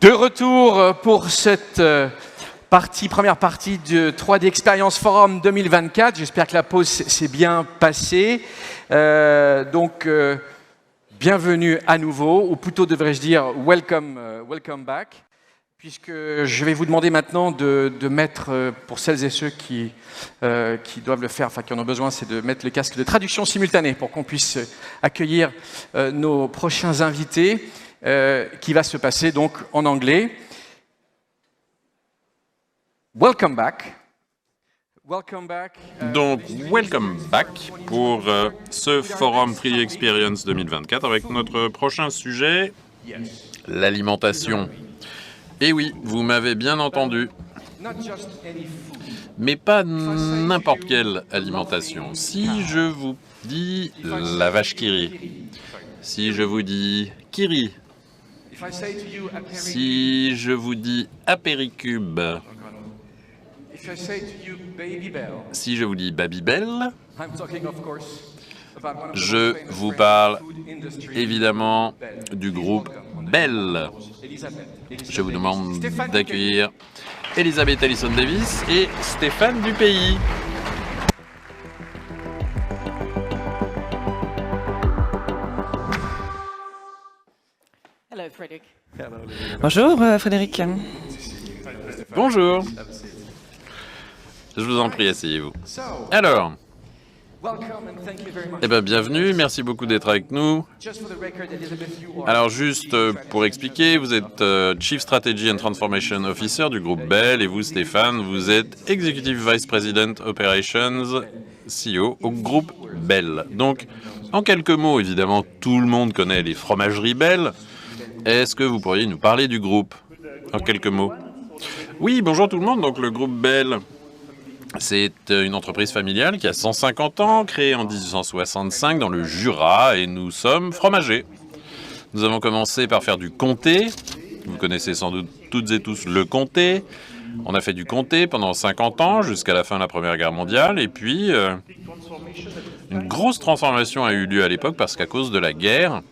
De retour pour cette première partie de 3D Experience Forum 2024. J'espère que la pause s'est bien passée. Bienvenue à nouveau, ou plutôt devrais-je dire welcome back, puisque je vais vous demander maintenant de mettre, pour celles et ceux qui doivent le faire, enfin qui en ont besoin, c'est de mettre le casque de traduction simultanée pour qu'on puisse accueillir nos prochains invités, qui va se passer donc en anglais. Welcome back. Donc, welcome back pour ce Forum 3D Experience 2024 avec notre prochain sujet, l'alimentation. Et oui, vous m'avez bien entendu, mais pas n'importe quelle alimentation. Si je vous dis la vache qui rit, si je vous dis Kiri, si je vous dis apéricube, si je vous dis Babybel, je vous parle évidemment du groupe Bell. Je vous demande d'accueillir Elisabeth Allison Davis et Stéphane Dupays. Bonjour Frédéric. Bonjour. Je vous en prie, asseyez-vous. Alors, bienvenue, merci beaucoup d'être avec nous. Alors, juste pour expliquer, vous êtes Chief Strategy and Transformation Officer du groupe Bell, et vous, Stéphane, vous êtes Executive Vice President Operations CEO au groupe Bell. Donc, en quelques mots, évidemment, tout le monde connaît les fromageries Bell. Est-ce que vous pourriez nous parler du groupe, en quelques mots? Oui, bonjour tout le monde. Donc, le groupe Bell, c'est une entreprise familiale qui a 150 ans, créée en 1865 dans le Jura, et nous sommes fromagers. Nous avons commencé par faire du comté. Vous connaissez sans doute toutes et tous le comté. On a fait du comté pendant 50 ans, jusqu'à la fin de la Première Guerre mondiale, et puis une grosse transformation a eu lieu à l'époque, parce qu'à cause de la guerre,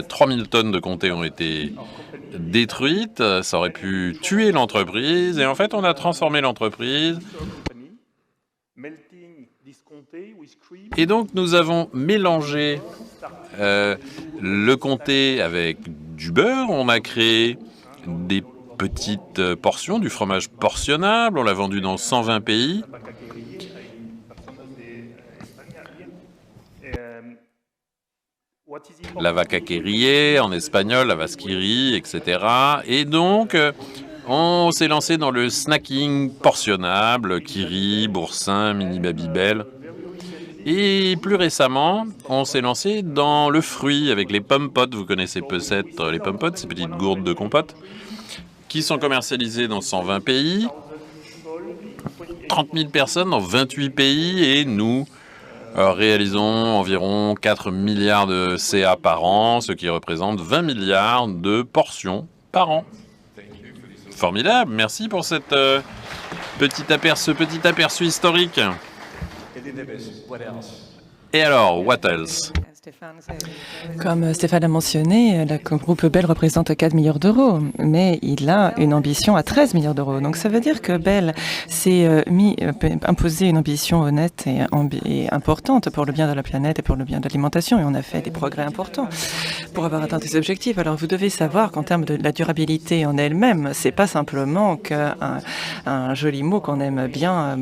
3000 tonnes de comté ont été détruite, ça aurait pu tuer l'entreprise, et en fait on a transformé l'entreprise. Et donc nous avons mélangé le comté avec du beurre, on a créé des petites portions, du fromage portionnable, on l'a vendu dans 120 pays. La vaca que rie, en espagnol, la vache qui rit, etc. Et donc, on s'est lancé dans le snacking portionnable, Kiri, Boursin, Mini Babybel. Et plus récemment, on s'est lancé dans le fruit avec les pommes-potes. Vous connaissez peut-être les pommes-potes, ces petites gourdes de compote, qui sont commercialisées dans 120 pays, 30 000 personnes dans 28 pays, et nous réalisons environ 4 milliards de CA par an, ce qui représente 20 milliards de portions par an. Formidable, merci pour cette petit aperçu historique. Et alors, what else? Comme Stéphane a mentionné, le groupe Bell représente 4 milliards d'euros, mais il a une ambition à 13 milliards d'euros. Donc ça veut dire que Bell s'est imposé une ambition honnête et importante pour le bien de la planète et pour le bien de l'alimentation, et on a fait des progrès importants pour avoir atteint des objectifs. Alors vous devez savoir qu'en termes de la durabilité en elle-même, c'est pas simplement un joli mot qu'on aime bien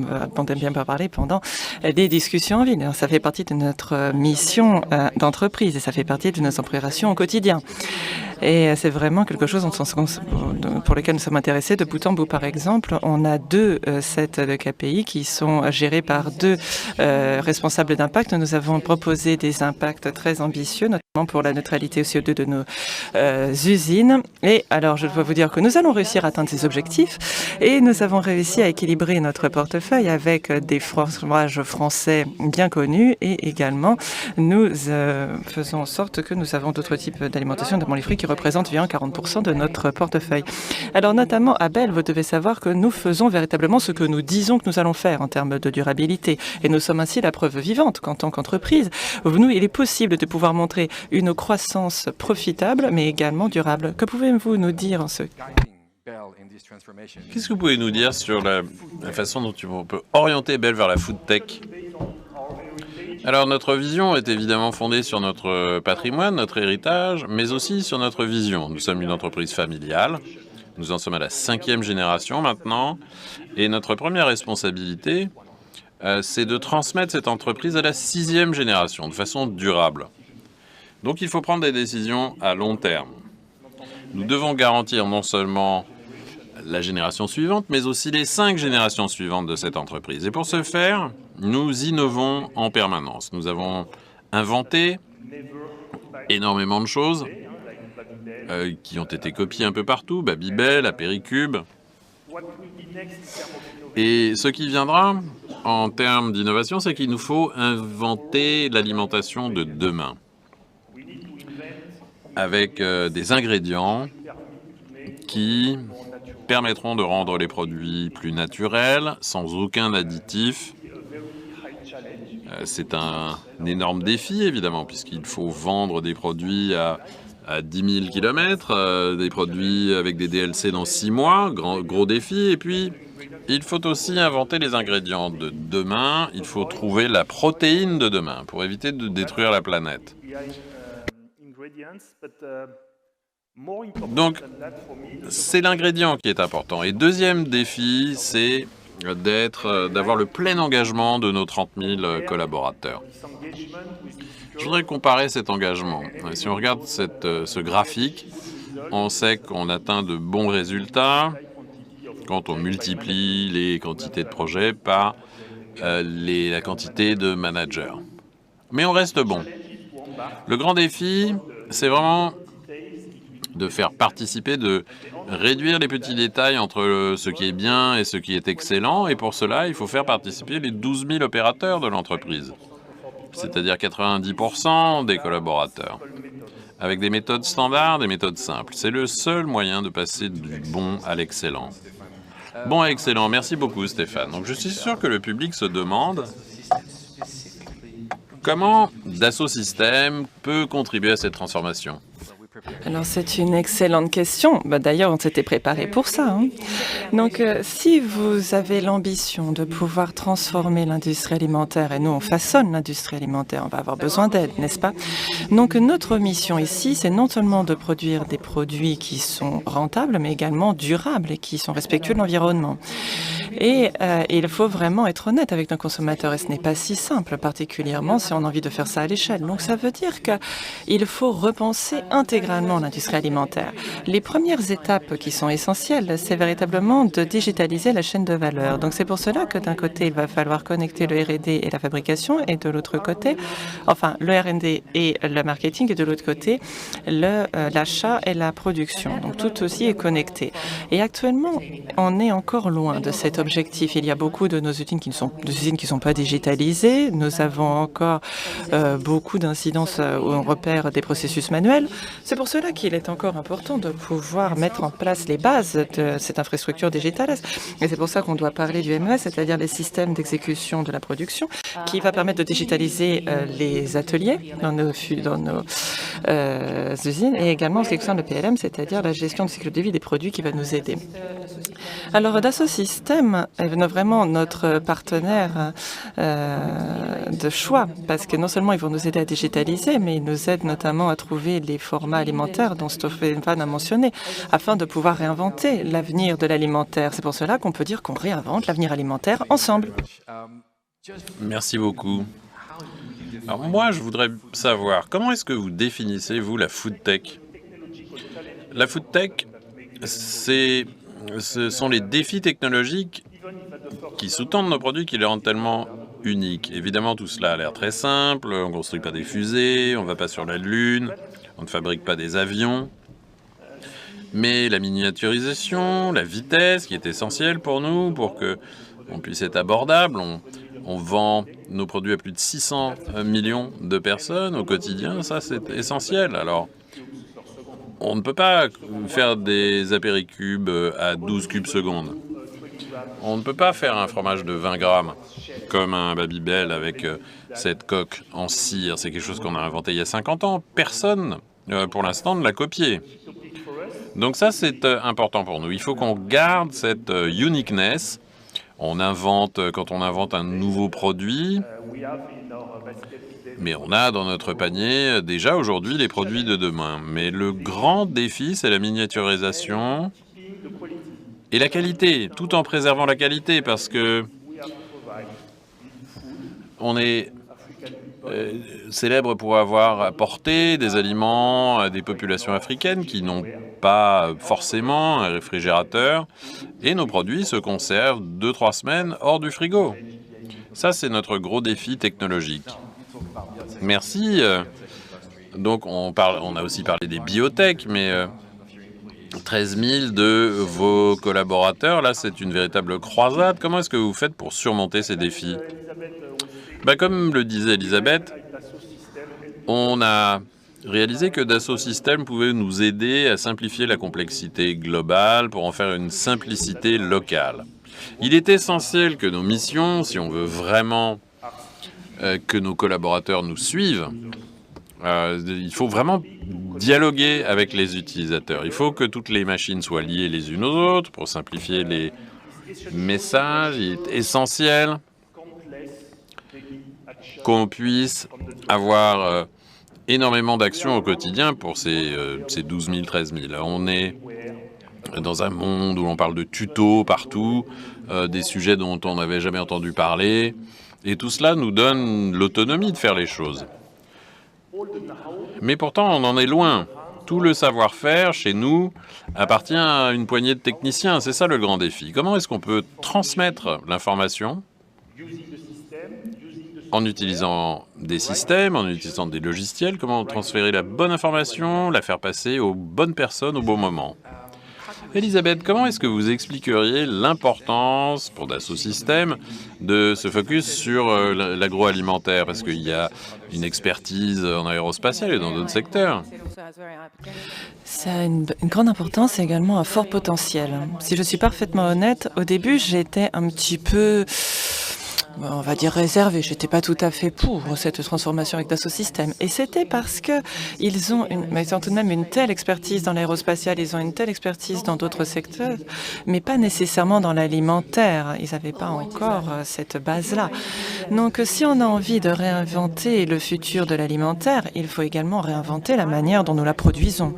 parler pendant des discussions en ville. Alors, ça fait partie de notre mission d'entreprise, et ça fait partie de nos opérations au quotidien. Et c'est vraiment quelque chose pour lequel nous sommes intéressés de bout en bout. Par exemple, on a 2 sets de KPI qui sont gérés par 2 responsables d'impact. Nous avons proposé des impacts très ambitieux, notamment pour la neutralité au CO2 de nos usines. Et alors, je dois vous dire que nous allons réussir à atteindre ces objectifs, et nous avons réussi à équilibrer notre portefeuille avec des fromages français bien connus, et également nous faisons en sorte que nous avons d'autres types d'alimentation, notamment les fruits, qui représentent environ 40% de notre portefeuille. Alors notamment à Bell, vous devez savoir que nous faisons véritablement ce que nous disons que nous allons faire en termes de durabilité, et nous sommes ainsi la preuve vivante qu'en tant qu'entreprise, il est possible de pouvoir montrer une croissance profitable, mais également durable. Que pouvez-vous nous dire en ce Qu'est-ce que vous pouvez nous dire sur la façon dont on peut orienter Bell vers la food tech? Alors, notre vision est évidemment fondée sur notre patrimoine, notre héritage, mais aussi sur notre vision. Nous sommes une entreprise familiale. Nous en sommes à la 5e génération maintenant. Et notre première responsabilité, c'est de transmettre cette entreprise à la 6e génération de façon durable. Donc, il faut prendre des décisions à long terme. Nous devons garantir non seulement la génération suivante, mais aussi les 5 générations suivantes de cette entreprise. Et pour ce faire, nous innovons en permanence. Nous avons inventé énormément de choses qui ont été copiées un peu partout, Babybel, Apéricube. Et ce qui viendra en termes d'innovation, c'est qu'il nous faut inventer l'alimentation de demain avec des ingrédients qui permettront de rendre les produits plus naturels, sans aucun additif. C'est un énorme défi, évidemment, puisqu'il faut vendre des produits à 10 000 km, des produits avec des DLC dans 6 mois, gros défi. Et puis, il faut aussi inventer les ingrédients de demain. Il faut trouver la protéine de demain pour éviter de détruire la planète. Donc, c'est l'ingrédient qui est important. Et deuxième défi, c'est d'avoir le plein engagement de nos 30 000 collaborateurs. Je voudrais comparer cet engagement. Si on regarde ce graphique, on sait qu'on atteint de bons résultats quand on multiplie les quantités de projets par la quantité de managers. Mais on reste bon. Le grand défi, c'est vraiment de faire participer, de réduire les petits détails entre ce qui est bien et ce qui est excellent. Et pour cela, il faut faire participer les 12 000 opérateurs de l'entreprise, c'est-à-dire 90% des collaborateurs, avec des méthodes standards, des méthodes simples. C'est le seul moyen de passer du bon à l'excellent. Bon à excellent. Merci beaucoup, Stéphane. Donc, je suis sûr que le public se demande comment Dassault Systèmes peut contribuer à cette transformation. Alors, c'est une excellente question. D'ailleurs, on s'était préparé pour ça. Donc, si vous avez l'ambition de pouvoir transformer l'industrie alimentaire, et nous, on façonne l'industrie alimentaire, on va avoir besoin d'aide, n'est-ce pas? Donc, notre mission ici, c'est non seulement de produire des produits qui sont rentables, mais également durables et qui sont respectueux de l'environnement. Et il faut vraiment être honnête avec nos consommateurs, et ce n'est pas si simple, particulièrement si on a envie de faire ça à l'échelle. Donc, ça veut dire qu'il faut repenser intégralement l'industrie alimentaire. Les premières étapes qui sont essentielles, c'est véritablement de digitaliser la chaîne de valeur. Donc, c'est pour cela que d'un côté, il va falloir connecter le R&D et la fabrication, et de l'autre côté, enfin, le R&D et le marketing, et de l'autre côté, l'achat et la production. Donc, tout aussi est connecté. Et actuellement, on est encore loin de cet objectif. Il y a beaucoup de nos usines qui ne sont pas digitalisées. Nous avons encore beaucoup d'incidences où on repère des processus manuels. C'est pour cela qu'il est encore important de pouvoir mettre en place les bases de cette infrastructure digitale. Et c'est pour ça qu'on doit parler du MES, c'est-à-dire les systèmes d'exécution de la production, qui va permettre de digitaliser les ateliers dans nos usines, et également en ce qui concerne le PLM, c'est-à-dire la gestion du cycle de vie des produits, qui va nous aider. Alors, Dassault Systèmes est vraiment notre partenaire de choix, parce que non seulement ils vont nous aider à digitaliser, mais ils nous aident notamment à trouver les formats alimentaires dont Stéphane a mentionné, afin de pouvoir réinventer l'avenir de l'alimentaire. C'est pour cela qu'on peut dire qu'on réinvente l'avenir alimentaire ensemble. Merci beaucoup. Alors moi, je voudrais savoir, comment est-ce que vous définissez, vous, la food tech? La food tech, ce sont les défis technologiques qui sous-tendent nos produits, qui les rendent tellement uniques. Évidemment, tout cela a l'air très simple. On ne construit pas des fusées, on ne va pas sur la Lune, on ne fabrique pas des avions. Mais la miniaturisation, la vitesse, qui est essentielle pour nous, pour qu'on puisse être abordable. On vend nos produits à plus de 600 millions de personnes au quotidien. Ça, c'est essentiel. Alors, on ne peut pas faire des apéricubes à 12 cubes secondes. On ne peut pas faire un fromage de 20 grammes comme un Babybel avec cette coque en cire. C'est quelque chose qu'on a inventé il y a 50 ans. Personne, pour l'instant, ne l'a copié. Donc ça, c'est important pour nous. Il faut qu'on garde cette uniqueness. Quand on invente un nouveau produit, mais on a dans notre panier déjà aujourd'hui les produits de demain. Mais le grand défi, c'est la miniaturisation et la qualité, tout en préservant la qualité, parce que on est célèbre pour avoir apporté des aliments à des populations africaines qui n'ont pas forcément un réfrigérateur, et nos produits se conservent 2-3 semaines hors du frigo. Ça, c'est notre gros défi technologique. Merci. Donc, on a aussi parlé des biotech, mais 13 000 de vos collaborateurs, là, c'est une véritable croisade. Comment est-ce que vous faites pour surmonter ces défis? Comme le disait Elisabeth, on a réalisé que Dassault Systèmes pouvait nous aider à simplifier la complexité globale pour en faire une simplicité locale. Il est essentiel que nos missions, si on veut vraiment que nos collaborateurs nous suivent, il faut vraiment dialoguer avec les utilisateurs. Il faut que toutes les machines soient liées les unes aux autres pour simplifier les messages. Il est essentiel qu'on puisse avoir énormément d'actions au quotidien pour ces 12 000, 13 000. On est dans un monde où on parle de tutos partout, des sujets dont on n'avait jamais entendu parler, et tout cela nous donne l'autonomie de faire les choses. Mais pourtant, on en est loin. Tout le savoir-faire, chez nous, appartient à une poignée de techniciens. C'est ça le grand défi. Comment est-ce qu'on peut transmettre l'information en utilisant des systèmes, en utilisant des logiciels? Comment transférer la bonne information, la faire passer aux bonnes personnes au bon moment? Elisabeth, comment est-ce que vous expliqueriez l'importance pour Dassault Systèmes de se focus sur l'agroalimentaire? Parce qu'il y a une expertise en aérospatial et dans d'autres secteurs. Ça a une grande importance et également un fort potentiel. Si je suis parfaitement honnête, au début, j'étais un petit peu, on va dire, réservé. Je n'étais pas tout à fait pour cette transformation avec Dassault Systèmes. Et c'était parce qu'ils ont tout de même une telle expertise dans l'aérospatial, ils ont une telle expertise dans d'autres secteurs, mais pas nécessairement dans l'alimentaire. Ils n'avaient pas encore cette base-là. Donc, si on a envie de réinventer le futur de l'alimentaire, il faut également réinventer la manière dont nous la produisons.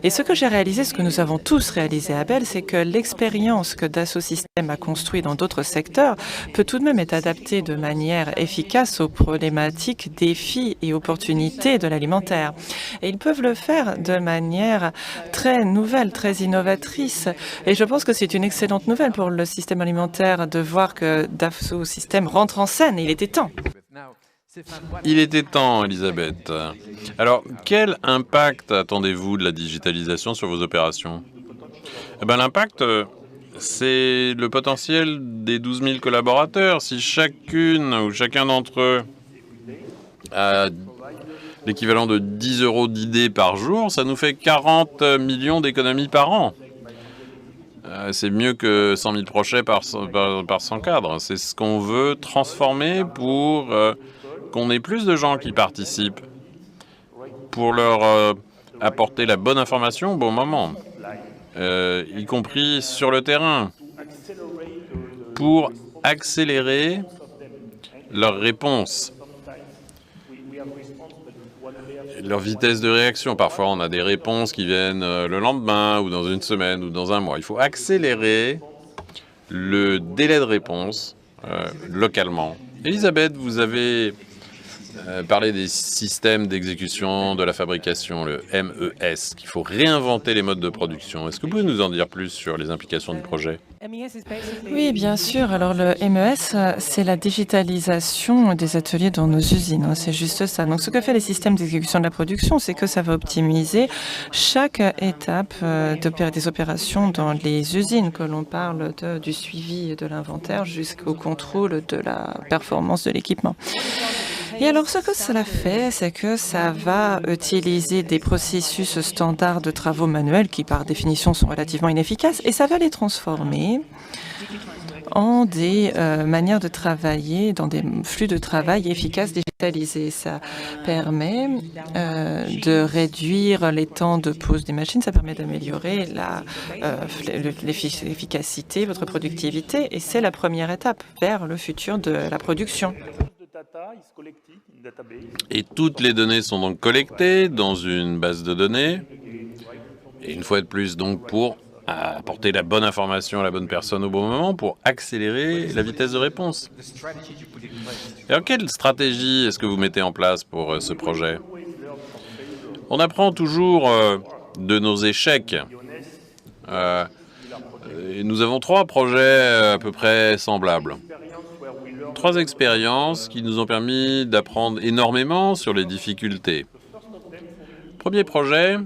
Et ce que j'ai réalisé, ce que nous avons tous réalisé à Bell, c'est que l'expérience que Dassault Systèmes a construite dans d'autres secteurs peut tout de même être adaptée de manière efficace aux problématiques, défis et opportunités de l'alimentaire. Et ils peuvent le faire de manière très nouvelle, très innovatrice. Et je pense que c'est une excellente nouvelle pour le système alimentaire de voir que Dassault Systèmes rentre en scène, et il était temps. Il était temps, Elisabeth. Alors, quel impact attendez-vous de la digitalisation sur vos opérations? L'impact, c'est le potentiel des 12 000 collaborateurs. Si chacune ou chacun d'entre eux a l'équivalent de 10 € d'idées par jour, ça nous fait 40 millions d'économies par an. C'est mieux que 100 000 projets par 100 cadres. C'est ce qu'on veut transformer pour qu'on ait plus de gens qui participent, pour leur apporter la bonne information au bon moment, y compris sur le terrain, pour accélérer leurs réponses, leur vitesse de réaction. Parfois, on a des réponses qui viennent le lendemain, ou dans une semaine, ou dans un mois. Il faut accélérer le délai de réponse localement. Elisabeth, vous avez parlé des systèmes d'exécution de la fabrication, le MES, qu'il faut réinventer les modes de production. Est-ce que vous pouvez nous en dire plus sur les implications du projet? Oui, bien sûr. Alors, le MES, c'est la digitalisation des ateliers dans nos usines. C'est juste ça. Donc, ce que fait les systèmes d'exécution de la production, c'est que ça va optimiser chaque étape des opérations dans les usines, que l'on parle du suivi de l'inventaire jusqu'au contrôle de la performance de l'équipement. Et alors, ce que cela fait, c'est que ça va utiliser des processus standards de travaux manuels qui, par définition, sont relativement inefficaces, et ça va les transformer en des manières de travailler, dans des flux de travail efficaces digitalisés. Ça permet de réduire les temps de pause des machines, ça permet d'améliorer l'efficacité, votre productivité, et c'est la première étape vers le futur de la production. Et toutes les données sont donc collectées dans une base de données. Et une fois de plus, donc, pour apporter la bonne information à la bonne personne au bon moment, pour accélérer la vitesse de réponse. Et alors, quelle stratégie est-ce que vous mettez en place pour ce projet? On apprend toujours de nos échecs. Et nous avons 3 projets à peu près semblables. 3 expériences qui nous ont permis d'apprendre énormément sur les difficultés. Premier projet,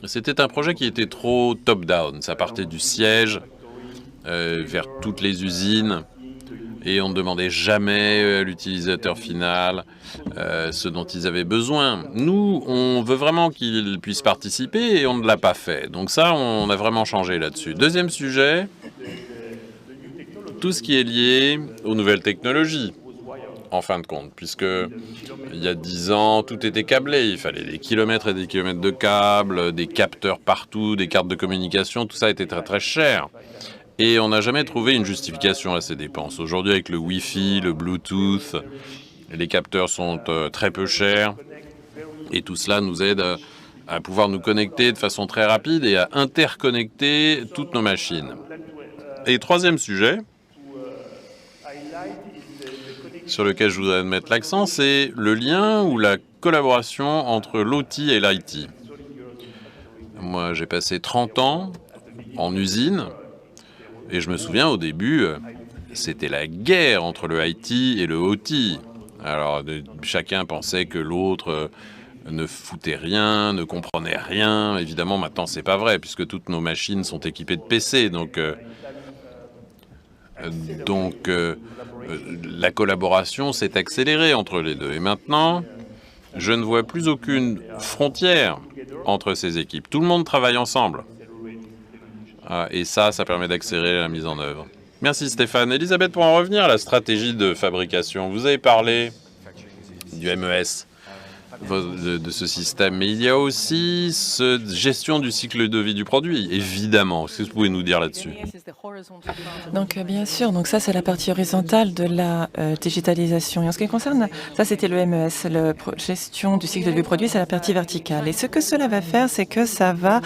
c'était un projet qui était trop top-down. Ça partait du siège vers toutes les usines et on ne demandait jamais à l'utilisateur final ce dont ils avaient besoin. Nous, on veut vraiment qu'ils puissent participer et on ne l'a pas fait. Donc ça, on a vraiment changé là-dessus. Deuxième sujet, tout ce qui est lié aux nouvelles technologies, en fin de compte, puisque il y a 10 ans, tout était câblé. Il fallait des kilomètres et des kilomètres de câbles, des capteurs partout, des cartes de communication, tout ça était très très cher. Et on n'a jamais trouvé une justification à ces dépenses. Aujourd'hui, avec le Wi-Fi, le Bluetooth, les capteurs sont très peu chers. Et tout cela nous aide à pouvoir nous connecter de façon très rapide et à interconnecter toutes nos machines. Et troisième sujet, sur lequel je voudrais mettre l'accent, c'est le lien ou la collaboration entre l'OT et l'IT. Moi, j'ai passé 30 ans en usine, et je me souviens, au début, c'était la guerre entre le IT et le OT. Alors, chacun pensait que l'autre ne foutait rien, ne comprenait rien. Évidemment, maintenant, c'est pas vrai, puisque toutes nos machines sont équipées de PC, donc la collaboration s'est accélérée entre les deux. Et maintenant, je ne vois plus aucune frontière entre ces équipes. Tout le monde travaille ensemble. Et ça permet d'accélérer la mise en œuvre. Merci Stéphane. Elisabeth, pour en revenir à la stratégie de fabrication, vous avez parlé du MES, de ce système, mais il y a aussi cette gestion du cycle de vie du produit, évidemment. Est-ce que vous pouvez nous dire là-dessus? Donc bien sûr, donc ça c'est la partie horizontale de la digitalisation. Et en ce qui concerne, ça c'était le MES, la gestion du cycle de vie du produit, c'est la partie verticale. Et ce que cela va faire, c'est que ça va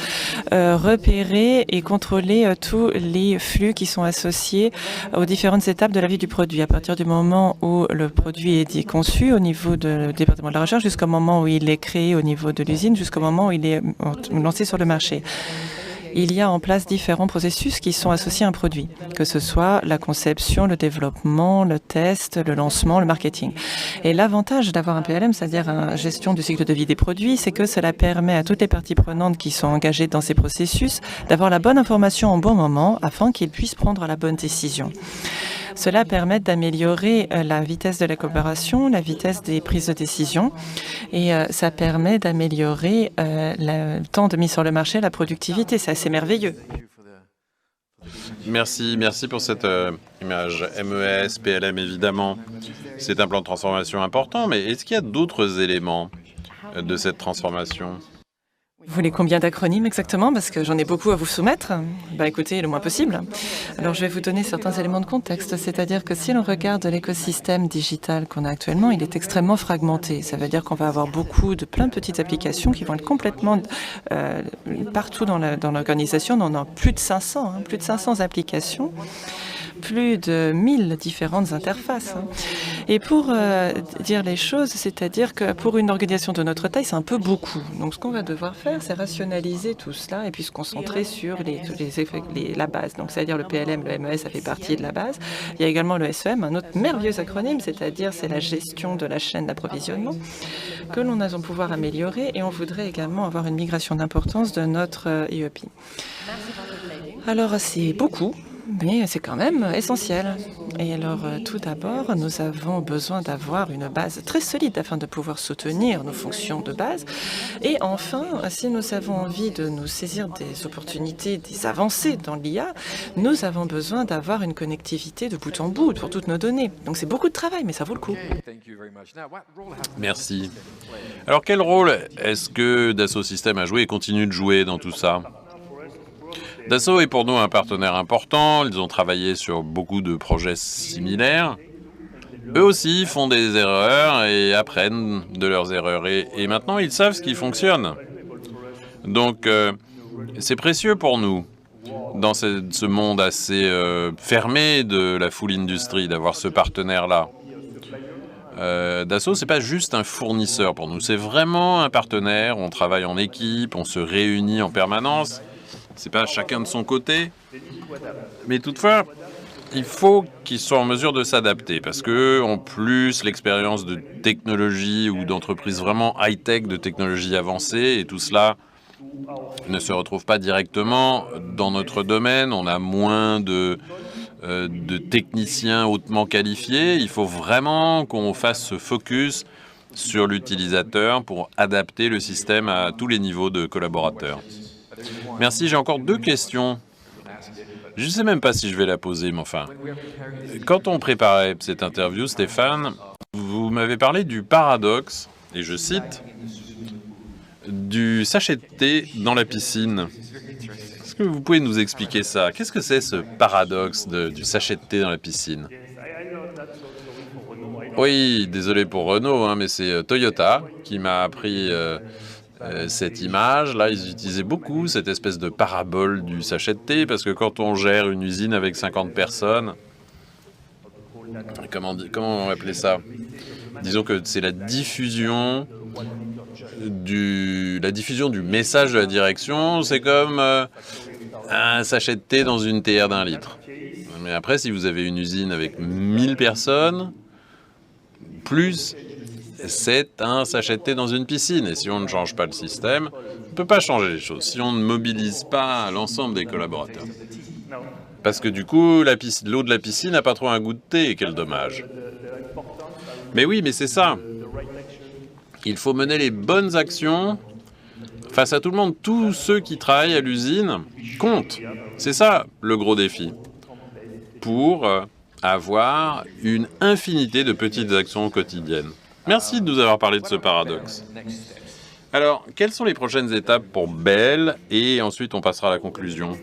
repérer et contrôler tous les flux qui sont associés aux différentes étapes de la vie du produit. À partir du moment où le produit est conçu au niveau du département de la recherche jusqu'au moment où il est créé au niveau de l'usine, jusqu'au moment où il est lancé sur le marché. Il y a en place différents processus qui sont associés à un produit, que ce soit la conception, le développement, le test, le lancement, le marketing. Et l'avantage d'avoir un PLM, c'est-à-dire une gestion du cycle de vie des produits, c'est que cela permet à toutes les parties prenantes qui sont engagées dans ces processus d'avoir la bonne information au bon moment afin qu'ils puissent prendre la bonne décision. Cela permet d'améliorer la vitesse de la coopération, la vitesse des prises de décision et ça permet d'améliorer le temps de mise sur le marché, la productivité. C'est assez merveilleux. Merci pour cette image. MES, PLM, évidemment, c'est un plan de transformation important, mais est-ce qu'il y a d'autres éléments de cette transformation? Vous voulez combien d'acronymes exactement? Parce que j'en ai beaucoup à vous soumettre. Écoutez, le moins possible. Alors, je vais vous donner certains éléments de contexte. C'est-à-dire que si l'on regarde l'écosystème digital qu'on a actuellement, il est extrêmement fragmenté. Ça veut dire qu'on va avoir plein de petites applications qui vont être complètement partout dans l'organisation. On en a plus de 500 applications. Plus de 1000 différentes interfaces. Et pour dire les choses, c'est-à-dire que pour une organisation de notre taille, c'est un peu beaucoup. Donc ce qu'on va devoir faire, c'est rationaliser tout cela et puis se concentrer sur la base. Donc c'est-à-dire le PLM, le MES, ça fait partie de la base. Il y a également le SEM, un autre merveilleux acronyme, c'est-à-dire c'est la gestion de la chaîne d'approvisionnement que l'on a pouvoir améliorer et on voudrait également avoir une migration d'importance de notre EEP. Alors c'est beaucoup. mais c'est quand même essentiel. Et alors, tout d'abord, nous avons besoin d'avoir une base très solide afin de pouvoir soutenir nos fonctions de base. Et enfin, si nous avons envie de nous saisir des opportunités, des avancées dans l'IA, nous avons besoin d'avoir une connectivité de bout en bout pour toutes nos données. Donc c'est beaucoup de travail, mais ça vaut le coup. Merci. Alors, quel rôle est-ce que Dassault Systèmes a joué et continue de jouer dans tout ça? Dassault est pour nous un partenaire important. Ils ont travaillé sur beaucoup de projets similaires. Eux aussi font des erreurs et apprennent de leurs erreurs. Et maintenant, ils savent ce qui fonctionne. Donc, c'est précieux pour nous, dans ce monde assez fermé de la full industry, d'avoir ce partenaire-là. Dassault, c'est pas juste un fournisseur pour nous, c'est vraiment un partenaire. On travaille en équipe, on se réunit en permanence. C'est pas chacun de son côté. Mais toutefois, il faut qu'ils soient en mesure de s'adapter parce que, en plus, l'expérience de technologie ou d'entreprise vraiment high-tech, de technologie avancée, et tout cela ne se retrouve pas directement dans notre domaine. On a moins de techniciens hautement qualifiés. Il faut vraiment qu'on fasse ce focus sur l'utilisateur pour adapter le système à tous les niveaux de collaborateurs. Merci, j'ai encore 2 questions. Je ne sais même pas si je vais la poser, mais enfin. Quand on préparait cette interview, Stéphane, vous m'avez parlé du paradoxe, et je cite, du sachet de thé dans la piscine. Est-ce que vous pouvez nous expliquer ça? Qu'est-ce que c'est ce paradoxe du sachet de thé dans la piscine? Oui, désolé pour Renault, hein, mais c'est Toyota qui m'a appris cette image. Là, ils utilisaient beaucoup cette espèce de parabole du sachet de thé, parce que quand on gère une usine avec 50 personnes, comment on appelait ça? Disons que c'est la diffusion du message de la direction. C'est comme un sachet de thé dans une théière d'1 litre. Mais après, si vous avez une usine avec 1000 personnes, plus c'est un sachet de thé dans une piscine. Et si on ne change pas le système, on ne peut pas changer les choses. Si on ne mobilise pas l'ensemble des collaborateurs. Parce que du coup, l'eau de la piscine n'a pas trop un goût de thé, et quel dommage. Mais oui, mais c'est ça. Il faut mener les bonnes actions face à tout le monde. Tous ceux qui travaillent à l'usine comptent. C'est ça le gros défi. Pour avoir une infinité de petites actions quotidiennes. Merci de nous avoir parlé de ce paradoxe. Alors, quelles sont les prochaines étapes pour Bell? Et ensuite, on passera à la conclusion.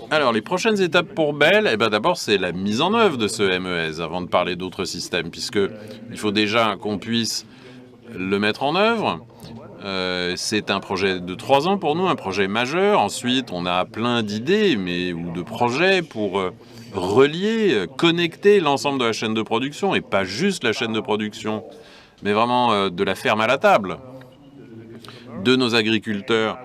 Alors, les prochaines étapes pour Bell, d'abord, c'est la mise en œuvre de ce MES, avant de parler d'autres systèmes, puisqu'il faut déjà qu'on puisse le mettre en œuvre. C'est un projet de 3 ans pour nous, un projet majeur. Ensuite, on a plein d'idées ou de projets pour relier, connecter l'ensemble de la chaîne de production, et pas juste la chaîne de production, mais vraiment de la ferme à la table, de nos agriculteurs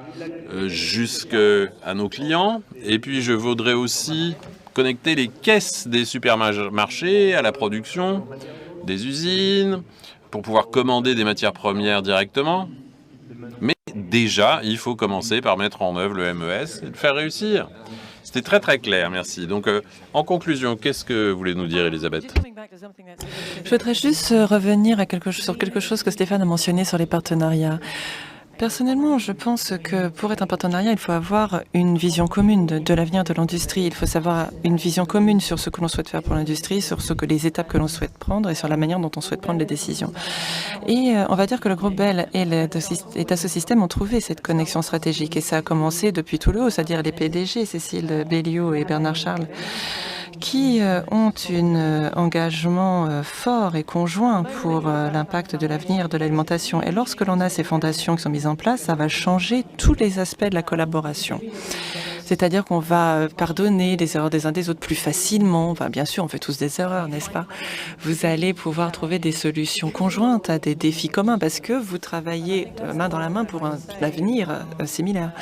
jusqu'à nos clients. Et puis, je voudrais aussi connecter les caisses des supermarchés à la production, des usines, pour pouvoir commander des matières premières directement. Mais déjà, il faut commencer par mettre en œuvre le MES et le faire réussir. C'était très très clair, merci. Donc, en conclusion, qu'est-ce que vous voulez nous dire, Elisabeth? Je voudrais juste revenir sur quelque chose que Stéphane a mentionné sur les partenariats. Personnellement, je pense que pour être un partenariat, il faut avoir une vision commune de l'avenir de l'industrie. Il faut savoir une vision commune sur ce que l'on souhaite faire pour l'industrie, sur les étapes que l'on souhaite prendre et sur la manière dont on souhaite prendre les décisions. Et on va dire que le groupe Bell et Dassault Systèmes ont trouvé cette connexion stratégique. Et ça a commencé depuis tout le haut, c'est-à-dire les PDG, Cécile Belliot et Bernard Charles, qui ont un engagement fort et conjoint pour l'impact de l'avenir de l'alimentation. Et lorsque l'on a ces fondations qui sont mises en place, ça va changer tous les aspects de la collaboration. C'est-à-dire qu'on va pardonner les erreurs des uns des autres plus facilement. Enfin, bien sûr, on fait tous des erreurs, n'est-ce pas? Vous allez pouvoir trouver des solutions conjointes à des défis communs parce que vous travaillez main dans la main pour un avenir similaire.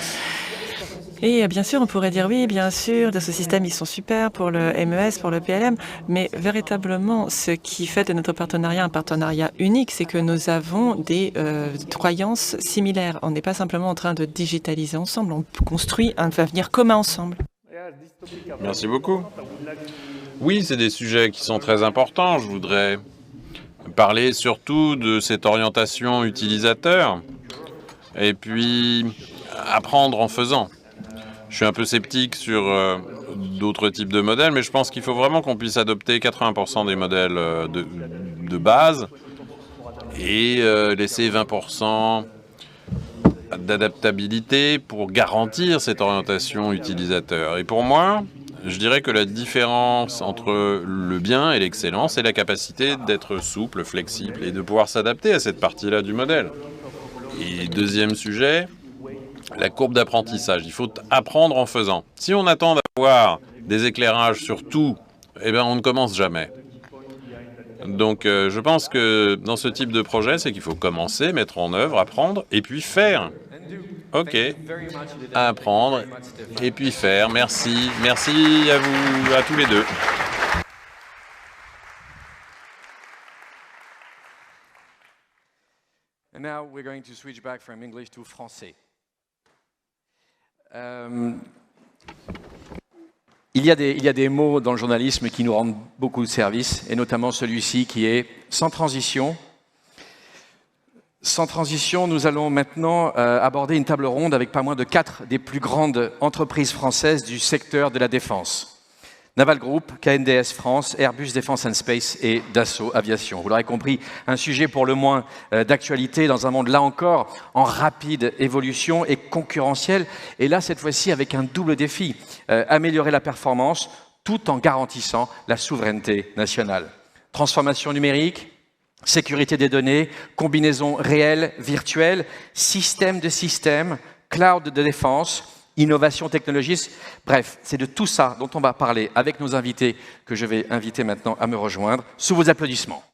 Et bien sûr, on pourrait dire oui, bien sûr, Dassault Systèmes, ils sont super pour le MES, pour le PLM, mais véritablement, ce qui fait de notre partenariat un partenariat unique, c'est que nous avons des croyances similaires. On n'est pas simplement en train de digitaliser ensemble, on construit un avenir commun ensemble. Merci beaucoup. Oui, c'est des sujets qui sont très importants. Je voudrais parler surtout de cette orientation utilisateur et puis apprendre en faisant. Je suis un peu sceptique sur d'autres types de modèles, mais je pense qu'il faut vraiment qu'on puisse adopter 80% des modèles de base et laisser 20% d'adaptabilité pour garantir cette orientation utilisateur. Et pour moi, je dirais que la différence entre le bien et l'excellence, c'est la capacité d'être souple, flexible et de pouvoir s'adapter à cette partie-là du modèle. Et deuxième sujet, la courbe d'apprentissage. Il faut apprendre en faisant. Si on attend d'avoir des éclairages sur tout, eh bien, on ne commence jamais. Donc, je pense que dans ce type de projet, c'est qu'il faut commencer, mettre en œuvre, apprendre et puis faire. OK. Apprendre et puis faire. Merci. Merci à vous, à tous les deux. And now we're going to switch back from English to français. Il y a des mots dans le journalisme qui nous rendent beaucoup de service, et notamment celui-ci qui est « sans transition ». Sans transition, nous allons maintenant aborder une table ronde avec pas moins de 4 des plus grandes entreprises françaises du secteur de la défense. Naval Group, KNDS France, Airbus Defence and Space et Dassault Aviation. Vous l'aurez compris, un sujet pour le moins d'actualité dans un monde, là encore, en rapide évolution et concurrentiel. Et là, cette fois-ci, avec un double défi, améliorer la performance tout en garantissant la souveraineté nationale. Transformation numérique, sécurité des données, combinaison réelle, virtuelle, système de système, cloud de défense, innovation technologique, bref, c'est de tout ça dont on va parler avec nos invités que je vais inviter maintenant à me rejoindre sous vos applaudissements.